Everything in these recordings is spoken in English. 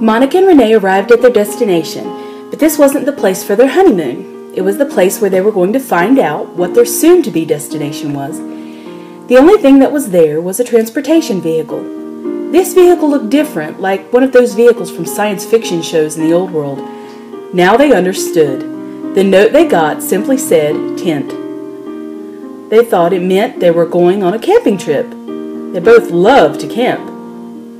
Monica and Renee arrived at their destination, but this wasn't the place for their honeymoon. It was the place where they were going to find out what their soon-to-be destination was. The only thing that was there was a transportation vehicle. This vehicle looked different, like one of those vehicles from science fiction shows in the old world. Now they understood. The note they got simply said, "Tent." They thought it meant they were going on a camping trip. They both loved to camp.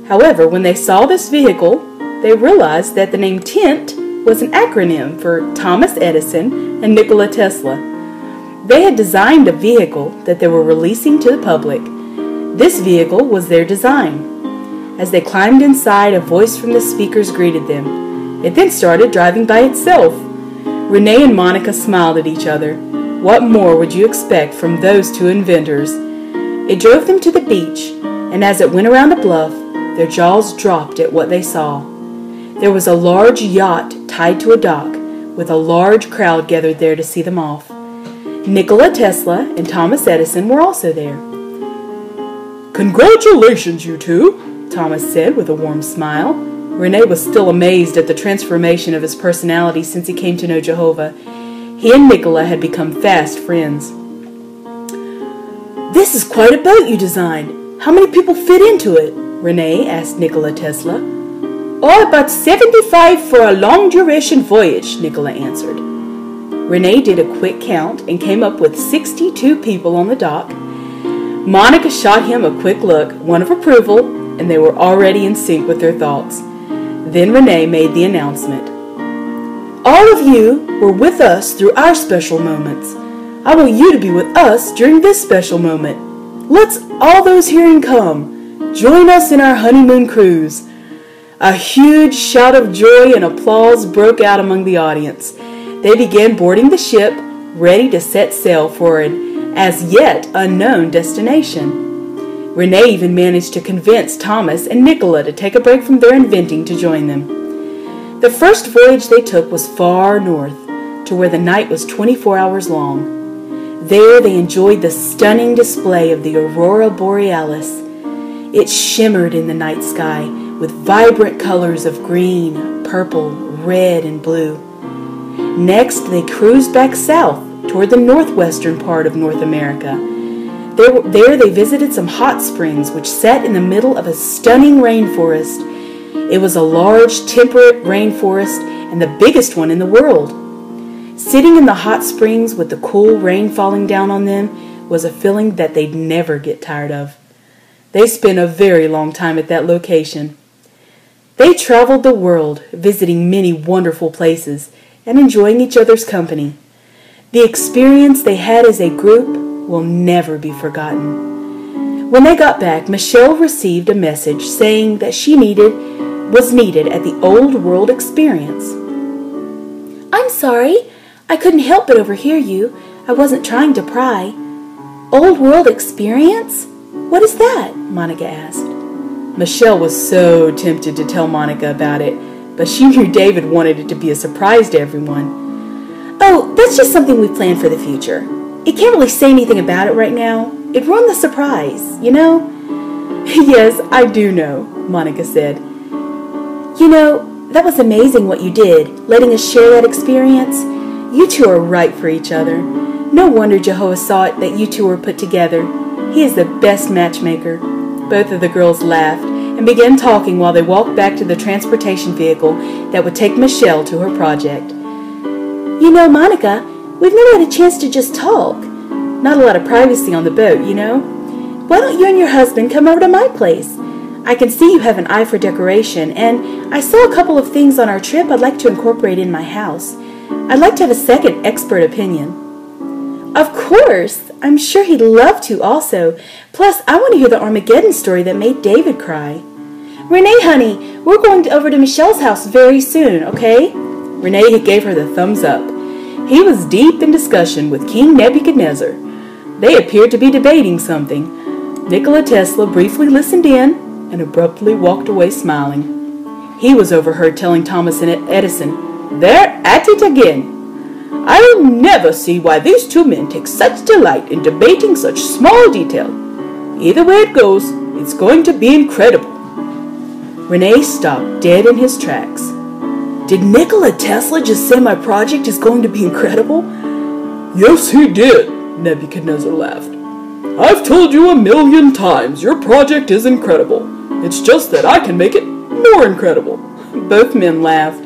However, when they saw this vehicle, they realized that the name Tent was an acronym for Thomas Edison and Nikola Tesla. They had designed a vehicle that they were releasing to the public. This vehicle was their design. As they climbed inside, a voice from the speakers greeted them. It then started driving by itself. Renee and Monica smiled at each other. What more would you expect from those two inventors? It drove them to the beach, and as it went around a bluff, their jaws dropped at what they saw. There was a large yacht tied to a dock, with a large crowd gathered there to see them off. Nikola Tesla and Thomas Edison were also there. "Congratulations, you two," Thomas said with a warm smile. Renee was still amazed at the transformation of his personality since he came to know Jehovah. He and Nikola had become fast friends. "This is quite a boat you designed. How many people fit into it?" Renee asked Nikola Tesla. "Oh, about 75 for a long-duration voyage," Nikola answered. Renee did a quick count and came up with 62 people on the dock. Monica shot him a quick look, one of approval, and they were already in sync with their thoughts. Then Renee made the announcement. "All of you were with us through our special moments. I want you to be with us during this special moment. Let's all those hearing come. Join us in our honeymoon cruise." A huge shout of joy and applause broke out among the audience. They began boarding the ship, ready to set sail for an as yet unknown destination. Renee even managed to convince Thomas and Nikola to take a break from their inventing to join them. The first voyage they took was far north, to where the night was 24 hours long. There they enjoyed the stunning display of the aurora borealis. It shimmered in the night sky with vibrant colors of green, purple, red, and blue. Next, they cruised back south toward the northwestern part of North America. There they visited some hot springs which sat in the middle of a stunning rainforest. It was a large, temperate rainforest and the biggest one in the world. Sitting in the hot springs with the cool rain falling down on them was a feeling that they'd never get tired of. They spent a very long time at that location. They traveled the world, visiting many wonderful places and enjoying each other's company. The experience they had as a group will never be forgotten. When they got back, Michelle received a message saying that she was needed at the Old World Experience. "I'm sorry, I couldn't help but overhear you. I wasn't trying to pry." "Old World Experience? What is that?" Monica asked. Michelle was so tempted to tell Monica about it, but she knew David wanted it to be a surprise to everyone. "Oh, that's just something we planned for the future. You can't really say anything about it right now. It'd ruin the surprise, you know?" "Yes, I do know," Monica said. "You know, that was amazing what you did, letting us share that experience. You two are right for each other. No wonder Jehovah saw it that you two were put together. He is the best matchmaker." Both of the girls laughed and began talking while they walked back to the transportation vehicle that would take Michelle to her project. "You know, Monica, we've never had a chance to just talk. Not a lot of privacy on the boat, you know. Why don't you and your husband come over to my place? I can see you have an eye for decoration, and I saw a couple of things on our trip I'd like to incorporate in my house. I'd like to have a second expert opinion." "Of course! I'm sure he'd love to also. Plus, I want to hear the Armageddon story that made David cry." "Renee, honey, we're going over to Michelle's house very soon, okay?" Renee gave her the thumbs up. He was deep in discussion with King Nebuchadnezzar. They appeared to be debating something. Nikola Tesla briefly listened in and abruptly walked away smiling. He was overheard telling Thomas and Edison, "They're at it again. I'll never see why these two men take such delight in debating such small detail. Either way it goes, it's going to be incredible." Renee stopped dead in his tracks. Did Nikola Tesla just say my project is going to be incredible? Yes, he did, Nebuchadnezzar laughed. I've told you 1,000,000 times your project is incredible. It's just that I can make it more incredible. Both men laughed.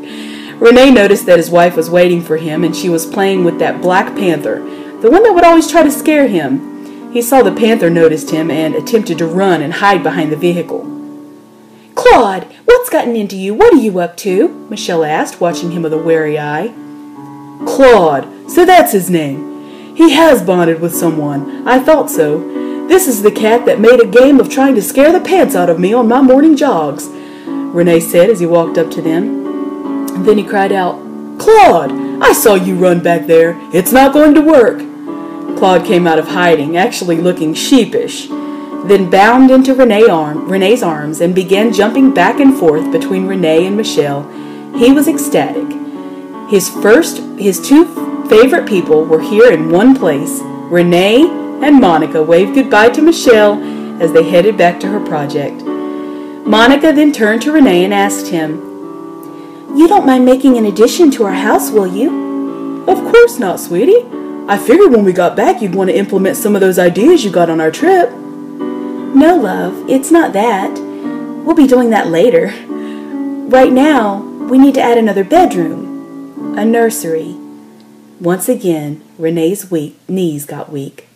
Renee noticed that his wife was waiting for him, and she was playing with that black panther, the one that would always try to scare him. He saw the panther noticed him and attempted to run and hide behind the vehicle. Claude, what's gotten into you? What are you up to? Michelle asked, watching him with a wary eye. Claude, so that's his name. He has bonded with someone. I thought so. This is the cat that made a game of trying to scare the pants out of me on my morning jogs, Renee said as he walked up to them. And then he cried out, Claude, I saw you run back there. It's not going to work. Claude came out of hiding, actually looking sheepish, then bounded into Renee's arms and began jumping back and forth between Renee and Michelle. He was ecstatic. His two favorite people were here in one place. Renee and Monica waved goodbye to Michelle as they headed back to her project. Monica then turned to Renee and asked him, You don't mind making an addition to our house, will you? Of course not, sweetie. I figured when we got back you'd want to implement some of those ideas you got on our trip. No, love, it's not that. We'll be doing that later. Right now, we need to add another bedroom, a nursery. Once again, Renee's knees got weak.